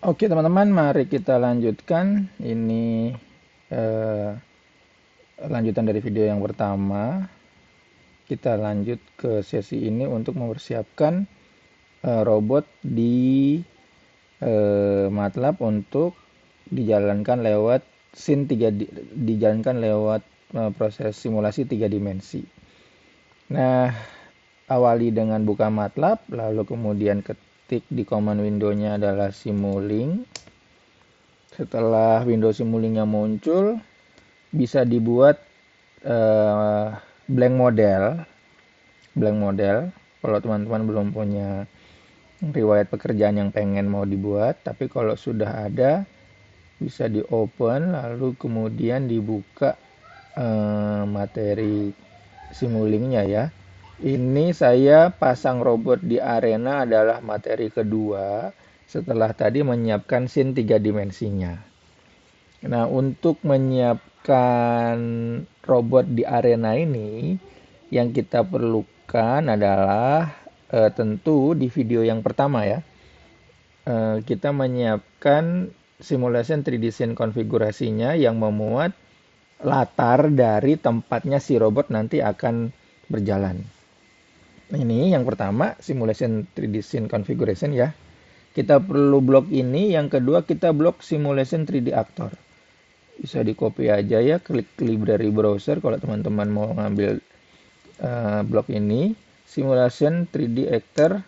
Oke teman-teman, mari kita lanjutkan. Ini eh, lanjutan dari video yang pertama. Kita lanjut ke sesi ini untuk mempersiapkan robot di MATLAB untuk dijalankan lewat scene 3 dijalankan lewat proses simulasi 3 dimensi. Nah, awali dengan buka MATLAB, lalu kemudian ketik di command window-nya adalah Simulink. Setelah Windows Simulink-nya muncul, bisa dibuat eh, blank model. Kalau teman-teman belum punya riwayat pekerjaan yang pengen mau dibuat, tapi kalau sudah ada, bisa di open, lalu kemudian dibuka materi Simulink-nya ya. Ini saya pasang robot di arena adalah materi kedua setelah tadi menyiapkan scene 3 dimensinya. Nah, untuk menyiapkan robot di arena ini, yang kita perlukan adalah tentu di video yang pertama ya, kita menyiapkan simulation 3D scene konfigurasinya yang memuat latar dari tempatnya si robot nanti akan berjalan. Ini yang pertama, simulation 3D scene configuration ya. Kita perlu blok ini. Yang kedua, kita blok simulation 3D actor. Bisa di copy aja ya, klik library browser kalau teman-teman mau ngambil blok ini. Simulation 3D actor,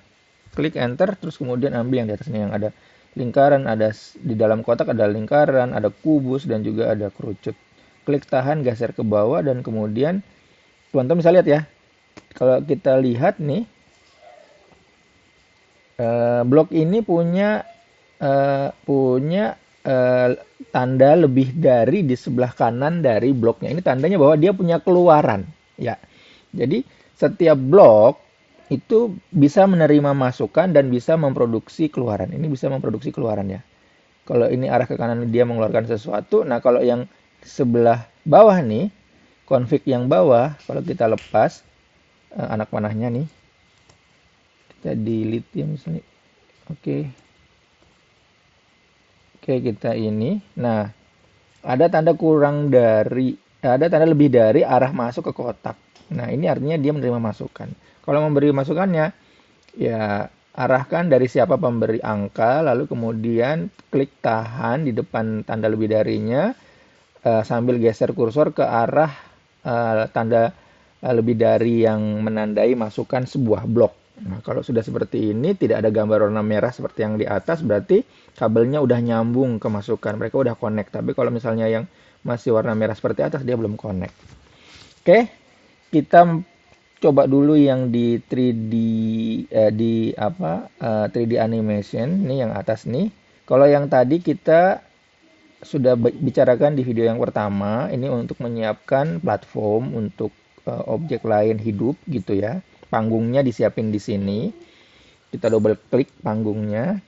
klik enter, terus kemudian ambil yang di atasnya yang ada lingkaran, ada di dalam kotak ada lingkaran, ada kubus, dan juga ada kerucut. Klik tahan, geser ke bawah, dan kemudian teman-teman bisa lihat ya, kalau kita lihat nih, blok ini punya tanda lebih dari di sebelah kanan dari bloknya. Ini tandanya bahwa dia punya keluaran. Ya, jadi setiap blok itu bisa menerima masukan dan bisa memproduksi keluaran. Ini bisa memproduksi keluaran ya. Kalau ini arah ke kanan dia mengeluarkan sesuatu. Nah, kalau yang sebelah bawah nih, config yang bawah, kalau kita lepas anak panahnya nih, kita delete ya misalnya. Oke, kita ini. Nah, ada tanda lebih dari arah masuk ke kotak. Nah, ini artinya dia menerima masukan. Kalau memberi masukannya, ya arahkan dari siapa pemberi angka, lalu kemudian klik tahan di depan tanda lebih darinya, sambil geser kursor ke arah tanda lebih dari yang menandai masukan sebuah blok. Nah, kalau sudah seperti ini, tidak ada gambar warna merah seperti yang di atas, berarti kabelnya udah nyambung ke masukan. Mereka udah connect. Tapi kalau misalnya yang masih warna merah seperti atas, dia belum connect. Oke, kita coba dulu yang di 3D 3D animation. Ini yang atas nih. Kalau yang tadi kita sudah bicarakan di video yang pertama, ini untuk menyiapkan platform untuk objek lain hidup gitu ya. Panggungnya disiapin di sini. Kita double klik panggungnya.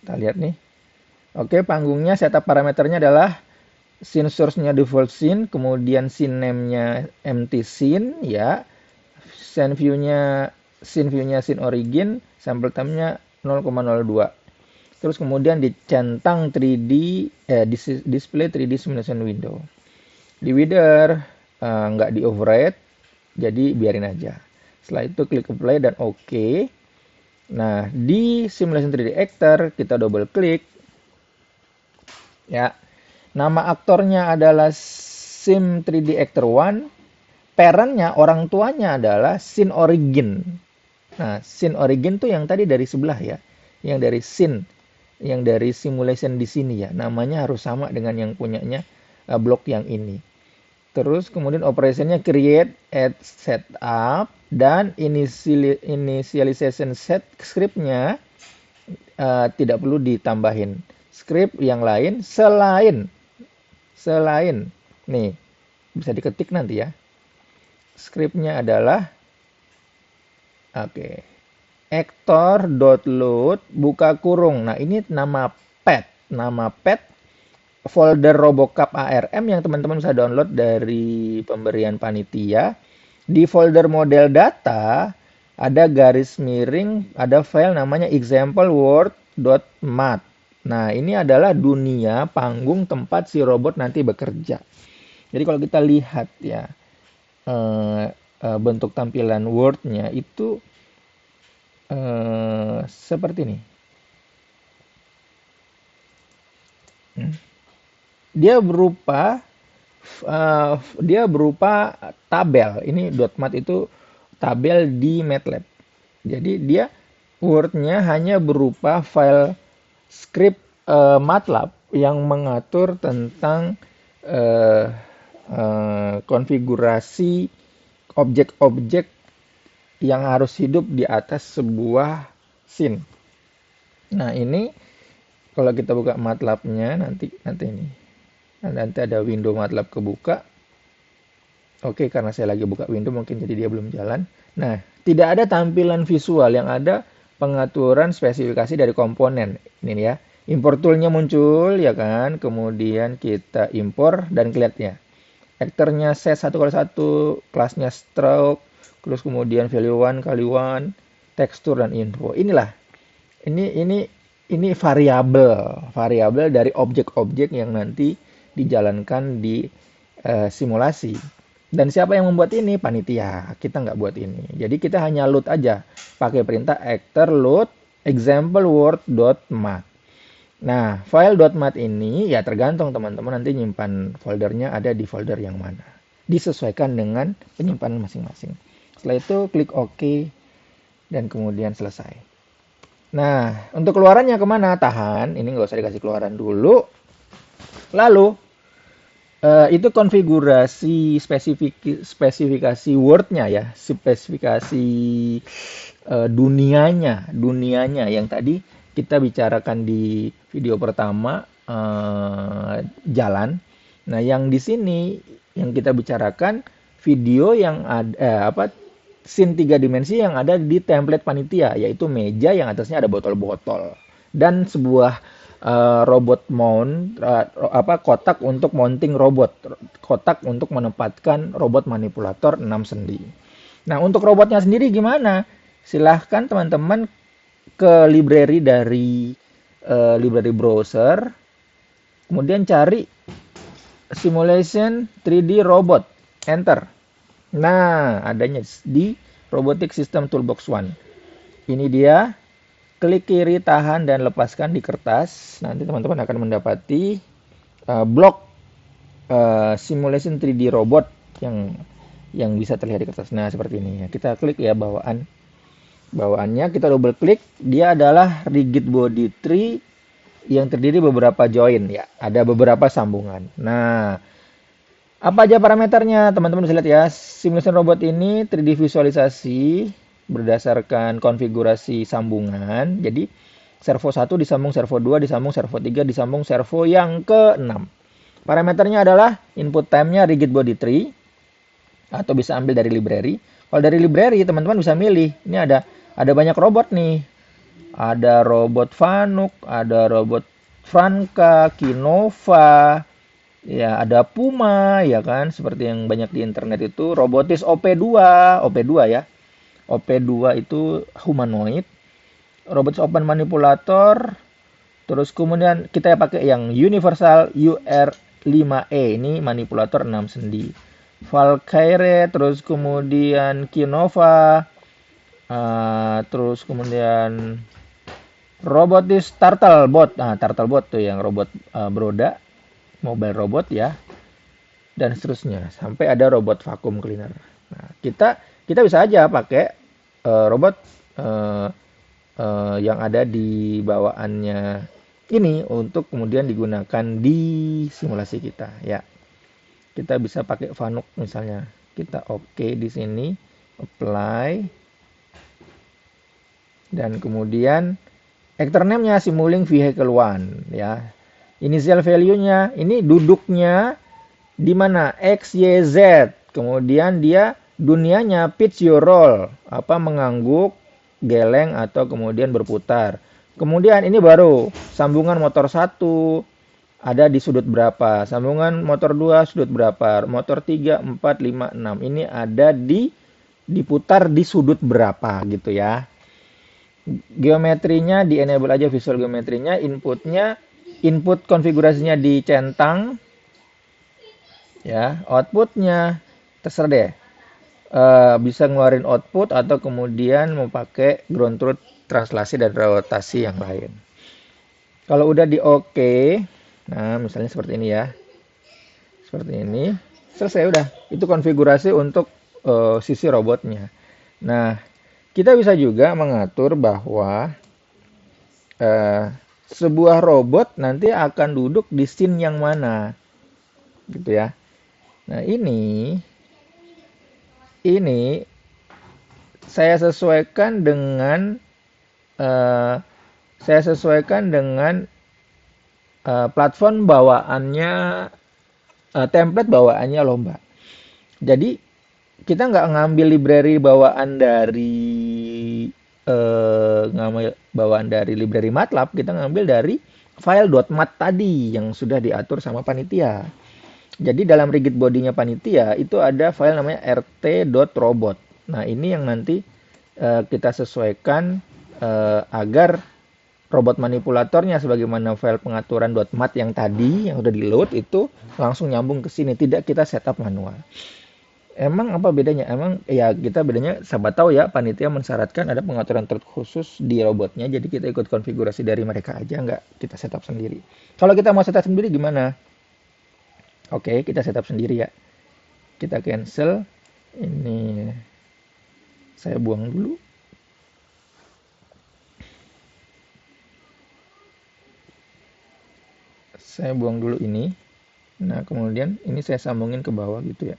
Kita lihat nih. Oke, panggungnya setup parameternya adalah scene source-nya default scene, kemudian scene name-nya empty scene ya. Scene view-nya scene origin, sample time-nya 0,02. Terus kemudian dicentang 3D display 3D simulation window. Di Wither nggak di override, jadi biarin aja. Setelah itu klik apply dan OK. Nah, di simulation 3D actor kita double klik. Ya. Nama aktornya adalah Sim 3D Actor 1. Parentnya, orang tuanya adalah Scene Origin. Nah, Scene Origin tuh yang tadi dari sebelah ya. Yang dari scene, yang dari simulation di sini ya. Namanya harus sama dengan yang punyanya blok yang ini. Terus kemudian operationnya create, add, setup, dan initialization set scriptnya tidak perlu ditambahin. Script yang lain selain nih, bisa diketik nanti ya. Scriptnya adalah actor.load buka kurung. Nah, ini nama pet folder Robocap ARM yang teman-teman bisa download dari pemberian panitia. Di folder model data ada garis miring, ada file namanya example word.mat. Nah, ini adalah dunia panggung tempat si robot nanti bekerja. Jadi kalau kita lihat ya, bentuk tampilan Word-nya itu seperti ini. Dia berupa tabel. Ini .mat itu tabel di MATLAB. Jadi dia Word-nya hanya berupa file script MATLAB yang mengatur tentang konfigurasi objek-objek yang harus hidup di atas sebuah scene. Nah, ini kalau kita buka MATLAB-nya nanti ini. Nanti ada window MATLAB kebuka. Oke, karena saya lagi buka window mungkin jadi dia belum jalan. Nah, tidak ada tampilan visual, yang ada pengaturan spesifikasi dari komponen. Ini ya. Import tool-nya muncul ya kan. Kemudian kita impor dan kelihatan ya. Actor-nya set 1x1, kelasnya stroke, terus kemudian value 1 kali 1, tekstur dan info. Inilah. Ini variabel dari objek-objek yang nanti dijalankan di simulasi. Dan siapa yang membuat ini? Panitia. Kita nggak buat ini. Jadi kita hanya load aja. Pakai perintah actor load example word.mat. Nah, file .mat ini ya tergantung teman-teman nanti nyimpan foldernya ada di folder yang mana. Disesuaikan dengan penyimpanan masing-masing. Setelah itu klik OK dan kemudian selesai. Nah, untuk keluarannya kemana? Tahan, ini nggak usah dikasih keluaran dulu. Lalu, itu konfigurasi spesifikasi Word-nya ya, spesifikasi dunianya yang tadi kita bicarakan di video pertama, jalan. Nah, yang di sini yang kita bicarakan video yang ada scene 3 dimensi yang ada di template panitia, yaitu meja yang atasnya ada botol-botol dan sebuah robot mount, kotak untuk mounting robot, kotak untuk menempatkan robot manipulator 6 sendi. Nah, untuk robotnya sendiri gimana? Silahkan teman-teman ke library dari library browser, kemudian cari simulation 3D robot, enter. Nah, adanya di Robotic System Toolbox 1. Ini dia. Klik kiri, tahan, dan lepaskan di kertas. Nanti teman-teman akan mendapati blok simulation 3D robot yang bisa terlihat di kertas. Nah, seperti ini. Kita klik ya bawaannya. Kita double klik. Dia adalah rigid body tree yang terdiri beberapa join ya. Ada beberapa sambungan. Nah, apa aja parameternya? Teman-teman bisa lihat ya. Simulation robot ini 3D visualisasi berdasarkan konfigurasi sambungan. Jadi servo 1 disambung servo 2, disambung servo 3, disambung servo yang ke-6. Parameternya adalah input time-nya rigid body tree atau bisa ambil dari library. Kalau dari library teman-teman bisa milih. Ini ada banyak robot nih. Ada robot Fanuc, ada robot Franka, Kinova, ya ada Puma ya kan, seperti yang banyak di internet itu. Robotis OP2 ya. OP2 itu humanoid, robots open manipulator, terus kemudian kita pakai yang universal UR5E, ini manipulator 6 sendi. Valkyrie, terus kemudian Kinova, terus kemudian robotis Turtlebot. Nah, Turtlebot tuh yang robot Broda, mobile robot ya. Dan seterusnya sampai ada robot vacuum cleaner. Nah, kita bisa aja pakai robot yang ada di bawaannya ini untuk kemudian digunakan di simulasi kita ya. Kita bisa pakai Fanuc misalnya. Kita oke di sini, apply. Dan kemudian actor name-nya Simuling Vehicle 1 ya. Initial value-nya ini duduknya di mana? X, Y, Z. Kemudian dia dunianya pitch your roll, mengangguk, geleng atau kemudian berputar. Kemudian ini baru sambungan motor 1 ada di sudut berapa, sambungan motor 2 sudut berapa, motor 3, 4, 5, 6 ini ada diputar di sudut berapa gitu ya. geometrinya di enable aja, visual geometrinya, input konfigurasinya dicentang, ya, outputnya terserah deh. Bisa ngeluarin output atau kemudian mau pakai ground truth, translasi dan rotasi yang lain. Kalau udah di oke, nah misalnya seperti ini ya, seperti ini, selesai udah. Itu konfigurasi untuk sisi robotnya. Nah, kita bisa juga mengatur bahwa eh, sebuah robot nanti akan duduk di scene yang mana, gitu ya. Nah, ini saya sesuaikan dengan eh, platform bawaannya, template bawaannya lomba. Jadi kita nggak ngambil library bawaan dari library MATLAB, kita ngambil dari file .mat tadi yang sudah diatur sama panitia. Jadi dalam rigid body-nya panitia itu ada file namanya rt.robot. Nah, ini yang nanti kita sesuaikan agar robot manipulatornya sebagaimana file pengaturan .mat yang tadi yang udah di-load itu langsung nyambung ke sini, tidak kita setup manual. Emang apa bedanya? Emang ya kita bedanya sahabat tahu ya, panitia mensyaratkan ada pengaturan terkhusus di robotnya, jadi kita ikut konfigurasi dari mereka aja, nggak kita setup sendiri. Kalau kita mau setup sendiri gimana? Oke, kita setup sendiri ya. Kita cancel. Ini saya buang dulu. Saya buang dulu ini. Nah, kemudian ini saya sambungin ke bawah gitu ya.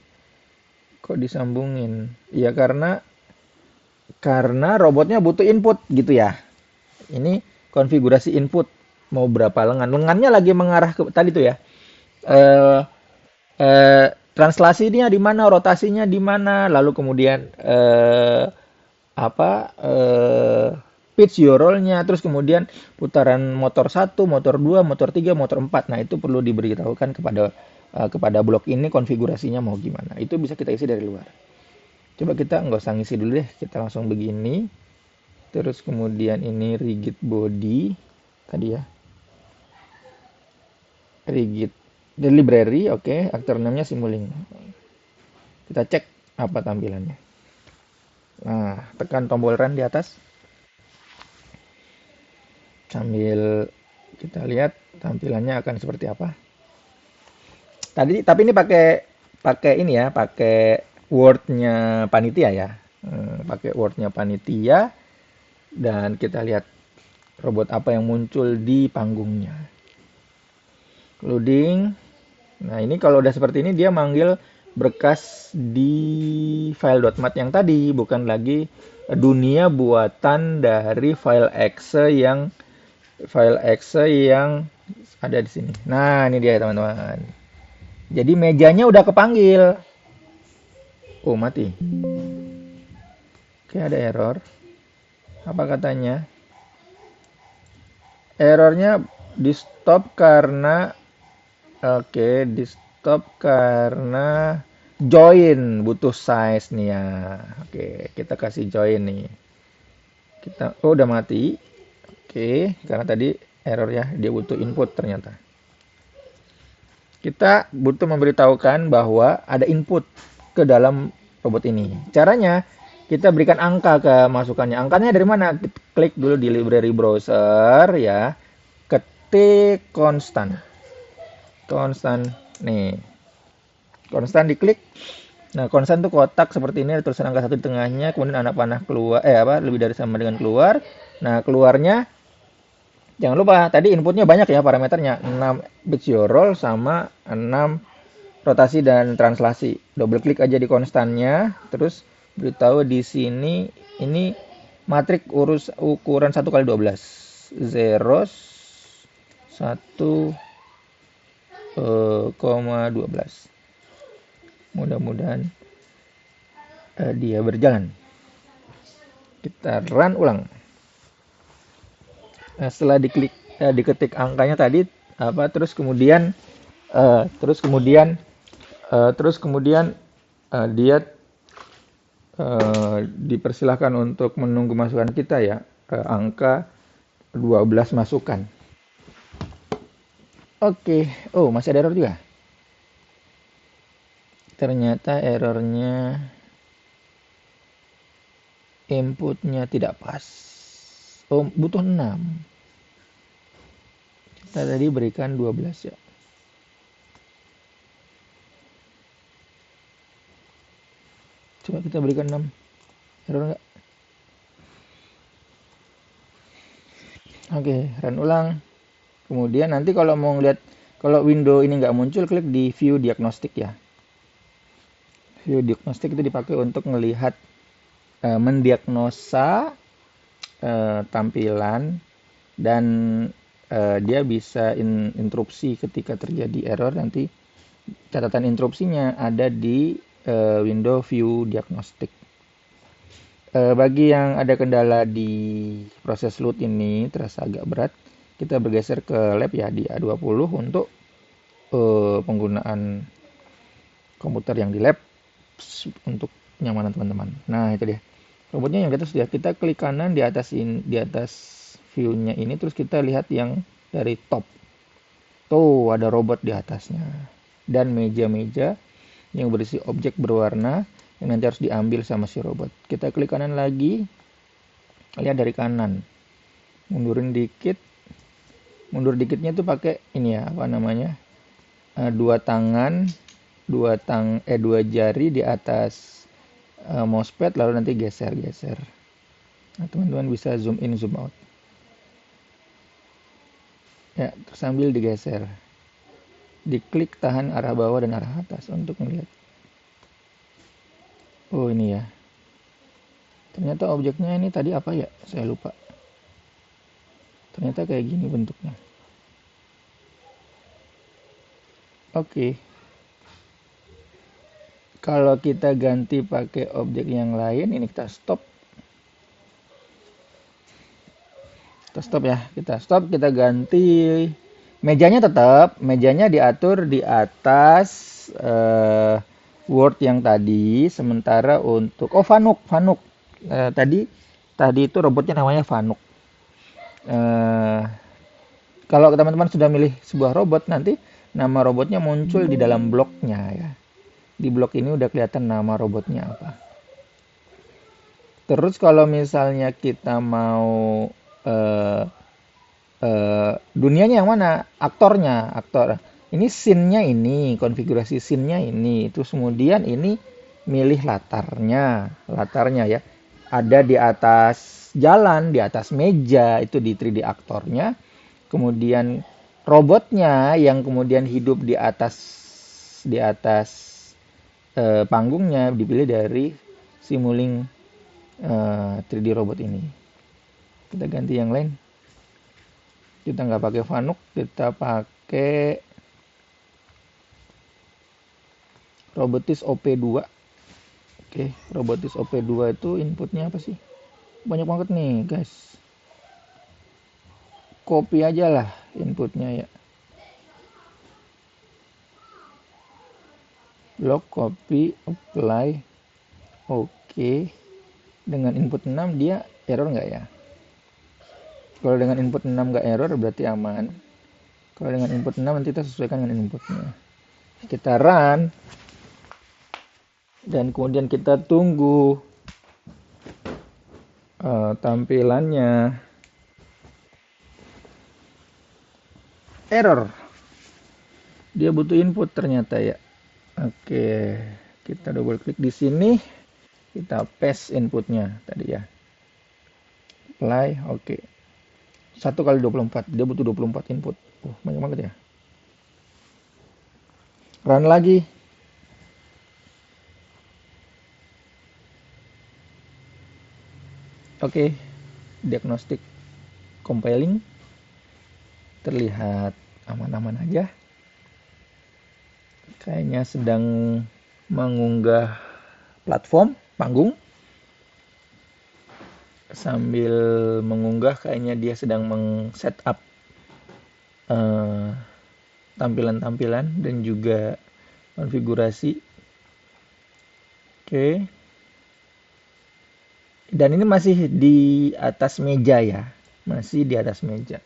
Kok disambungin? Ya karena robotnya butuh input gitu ya. Ini konfigurasi input mau berapa lengan. Lengannya lagi mengarah ke tadi tuh ya. Eh translasinya di mana, rotasinya di mana, lalu kemudian pitch your roll-nya, terus kemudian putaran motor 1, motor 2, motor 3, motor 4. Nah, itu perlu diberitahukan kepada blok ini konfigurasinya mau gimana. Itu bisa kita isi dari luar. Coba kita nggak usah ngisi dulu deh, kita langsung begini. Terus kemudian ini rigid body tadi ya. Rigid the library, oke, aktor namanya Simulink. Kita cek apa tampilannya. Nah, tekan tombol run di atas. Sambil kita lihat tampilannya akan seperti apa. Tapi ini pakai ini ya, pakai Word-nya panitia ya. Pakai Word-nya panitia dan kita lihat robot apa yang muncul di panggungnya. Loading. Nah, ini kalau udah seperti ini dia manggil berkas di file .mat yang tadi, bukan lagi dunia buatan dari file exe yang ada di sini. Nah, ini dia teman-teman. Jadi mejanya udah kepanggil. Oh, mati. Oke, ada error. Apa katanya? Errornya di stop karena join, butuh size nih ya. Oke, kita kasih join nih. Udah mati. Oke, karena tadi error ya, dia butuh input ternyata. Kita butuh memberitahukan bahwa ada input ke dalam robot ini. Caranya, kita berikan angka ke masukannya. Angkanya dari mana? Kita klik dulu di library browser ya. Ketik konstan. Konstan nih. Konstan diklik. Nah, konstan itu kotak seperti ini, ada tulisan angka 1 di tengahnya, kemudian anak panah keluar, lebih dari sama dengan keluar. Nah, keluarnya jangan lupa tadi inputnya banyak ya parameternya, 6 bits your roll sama 6 rotasi dan translasi. Double klik aja di konstannya, terus beritahu di sini ini matrik ukuran 1x12. Zeros 1,12. Mudah-mudahan dia berjalan. Kita run ulang. Nah, setelah diketik angkanya tadi terus kemudian dia dipersilahkan untuk menunggu masukan kita ya. angka 12 masukan. Oke, oh masih ada error juga. Ternyata errornya inputnya tidak pas. Oh, butuh 6. Kita tadi berikan 12 ya. Coba kita berikan 6. Error nggak? Oke, run ulang. Kemudian nanti kalau mau ngeliat, kalau window ini nggak muncul, klik di view diagnostic ya. View diagnostic itu dipakai untuk melihat, mendiagnosa tampilan, dan dia bisa interupsi ketika terjadi error. Nanti catatan interupsinya ada di window view diagnostic. Bagi yang ada kendala di proses load ini terasa agak berat, kita bergeser ke lab ya di A20 untuk penggunaan komputer yang di lab untuk kenyamanan teman-teman. Nah, itu dia. Robotnya yang kita sudah, kita klik kanan di atas view-nya ini, terus kita lihat yang dari top. Tuh, ada robot di atasnya. Dan meja-meja yang berisi objek berwarna yang nanti harus diambil sama si robot. Kita klik kanan lagi, lihat dari kanan, mundurin dikit. Mundur dikitnya tuh pakai ini ya, apa namanya, dua jari di atas mousepad, lalu nanti geser. Nah, teman-teman bisa zoom in zoom out ya, terus sambil digeser, diklik tahan arah bawah dan arah atas untuk melihat. Oh, ini ya. Ternyata objeknya ini tadi apa ya? Saya lupa. Ternyata kayak gini bentuknya. Oke. Kalau kita ganti pakai objek yang lain, ini kita stop. Kita stop ya. Kita ganti. Mejanya diatur di atas Word yang tadi, sementara untuk Fanuc. Tadi itu robotnya namanya Fanuc. Kalau teman-teman sudah milih sebuah robot, nanti nama robotnya muncul di dalam bloknya ya. Di blok ini udah kelihatan nama robotnya apa. Terus kalau misalnya kita mau dunianya yang mana? Aktor. Ini scene-nya ini, konfigurasi scene-nya ini. Terus kemudian ini milih latarnya ya. Ada di atas jalan, di atas meja, itu di 3D aktornya. Kemudian robotnya yang kemudian hidup di atas panggungnya dipilih dari Simulink 3D robot ini. Kita ganti yang lain. Kita nggak pakai Fanuc, kita pakai Robotis OP2. Oke, Robotis OP2 itu inputnya apa sih? Banyak banget nih, guys. Copy aja lah inputnya ya. Block, copy, apply. Oke. Dengan input 6 dia error nggak ya? Kalau dengan input 6 nggak error berarti aman. Kalau dengan input 6 nanti kita sesuaikan dengan inputnya. Kita run. Dan kemudian kita tunggu tampilannya. Error. Dia butuh input ternyata ya. Oke, kita double klik di sini. Kita paste inputnya tadi ya. Apply, oke. 1 kali 24, dia butuh 24 input. Banyak banget ya. Run lagi. Oke, diagnostik compiling. Terlihat aman-aman aja. Kayaknya sedang mengunggah panggung. Sambil mengunggah kayaknya dia sedang meng-setup tampilan-tampilan dan juga konfigurasi. Oke. Dan ini masih di atas meja ya, masih di atas meja.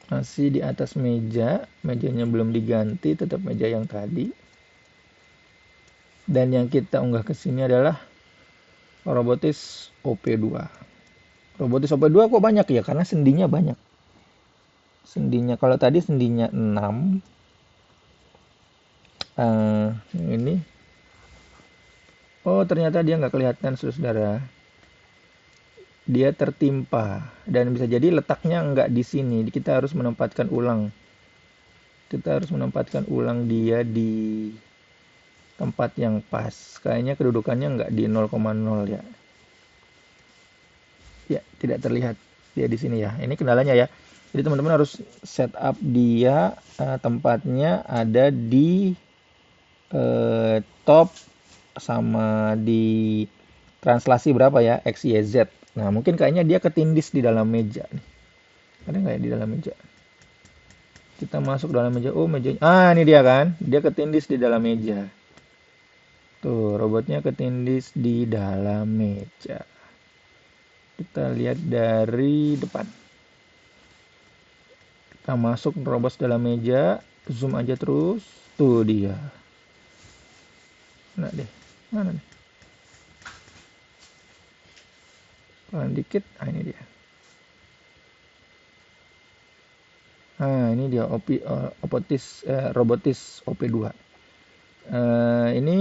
Masih di atas meja, mejanya belum diganti, tetap meja yang tadi. Dan yang kita unggah ke sini adalah Robotis OP2. Robotis OP2 kok banyak ya? Karena sendinya banyak. Sendinya kalau tadi sendinya 6. Ini. Oh, ternyata dia nggak kelihatan, saudara. Dia tertimpa dan bisa jadi letaknya nggak di sini. Kita harus menempatkan ulang. Kita harus menempatkan ulang dia di tempat yang pas. Kayaknya kedudukannya nggak di 0,0 ya. Ya, tidak terlihat dia di sini ya. Ini kendalanya ya. Jadi teman-teman harus setup dia tempatnya ada di top sama di translasi berapa ya, X, Y, Z. Nah, mungkin kayaknya dia ketindis di dalam meja nih. Ada nggak ya di dalam meja? Kita masuk dalam meja. Oh, meja. Ah, ini dia kan. Dia ketindis di dalam meja. Tuh, robotnya ketindis di dalam meja. Kita lihat dari depan. Kita masuk robot dalam meja. Zoom aja terus. Tuh dia. Nah deh. Mana nih? Pelan dikit. Ah, ini dia. Nah, ini dia Robotis OP2. Ini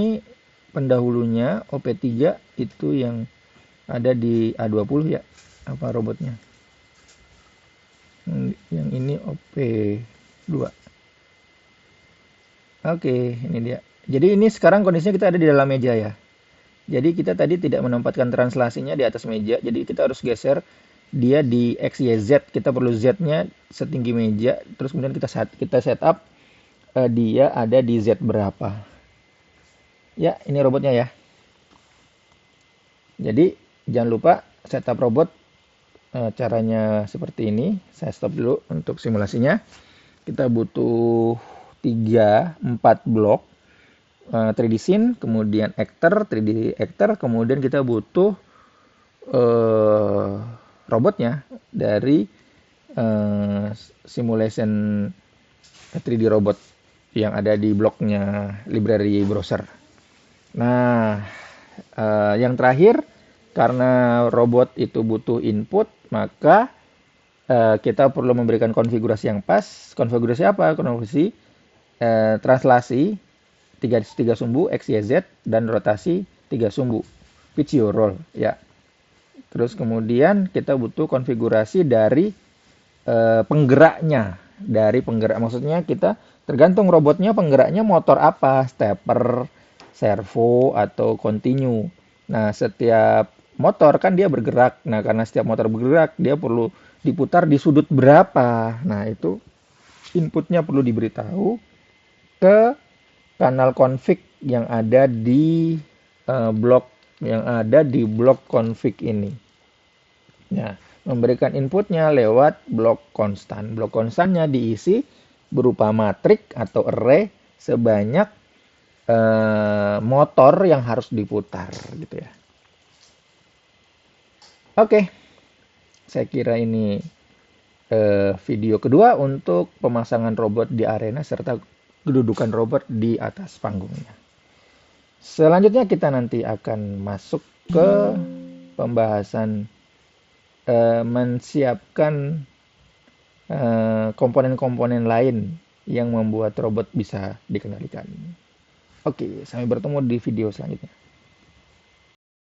pendahulunya OP3 itu yang ada di A20 ya, apa robotnya. Yang ini OP2. Oke, ini dia. Jadi ini sekarang kondisinya kita ada di dalam meja ya. Jadi kita tadi tidak menempatkan translasinya di atas meja, jadi kita harus geser dia di X, Y, Z. Kita perlu Z-nya setinggi meja, terus kemudian kita setup dia ada di Z berapa. Ya, ini robotnya ya. Jadi jangan lupa setup robot caranya seperti ini. Saya stop dulu untuk simulasinya. Kita butuh 3-4 blok 3D scene, kemudian actor, 3D actor, kemudian kita butuh robotnya dari simulation 3D robot yang ada di bloknya library browser. Nah, yang terakhir, karena robot itu butuh input, maka kita perlu memberikan konfigurasi yang pas. Konfigurasi apa? Konfigurasi translasi 3 sumbu X, Y, Z dan rotasi 3 sumbu pitch your roll ya. Terus kemudian kita butuh konfigurasi dari penggeraknya. Dari penggerak maksudnya kita tergantung robotnya penggeraknya motor apa, stepper, servo atau continue. Nah, setiap motor kan dia bergerak. Nah, karena setiap motor bergerak dia perlu diputar di sudut berapa. Nah, itu inputnya perlu diberitahu ke kanal config yang ada di blok config ini. Nah, memberikan inputnya lewat blok konstan. Blok konstannya diisi berupa matrik atau array sebanyak motor yang harus diputar gitu ya. Oke, saya kira ini video kedua untuk pemasangan robot di arena serta kedudukan robot di atas panggungnya. Selanjutnya kita nanti akan masuk ke pembahasan mensiapkan komponen-komponen lain yang membuat robot bisa dikendalikan. Oke, sampai bertemu di video selanjutnya.